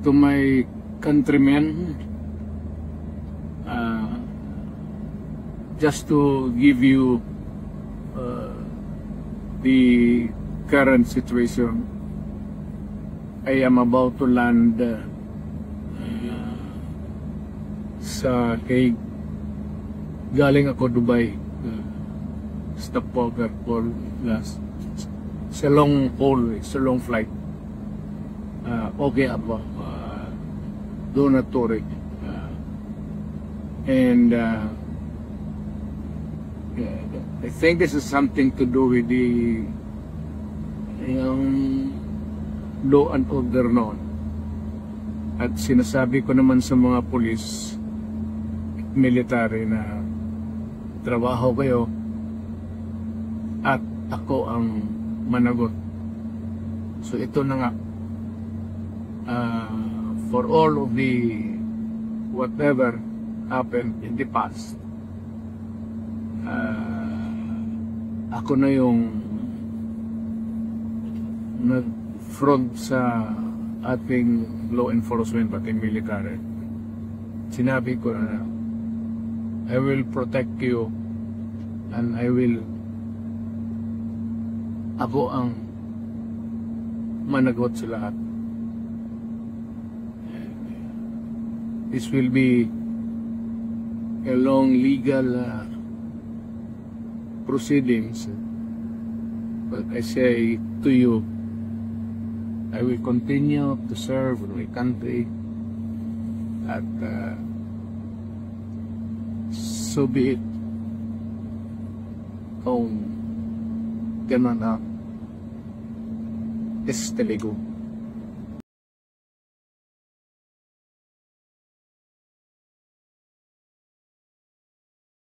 to my countrymen, just to give you the current situation. I am about to land sa Hague. Galing ako Dubai, stopover for last. It's a long haul, it's a long flight. Okay ako, do not worry. And I think this is something to do with the law and order noon. At sinasabi ko naman sa mga pulis, military na trabaho kayo at ako ang managot. So ito na nga, for all of the whatever happened in the past, ako na yung nag-front sa ating law enforcement pati military. Sinabi ko na I will protect you and ako ang managot sa lahat. This will be a long legal proceedings, but I say to you, I will continue to serve my country at so be it. Kung gano'n na, es Telugu.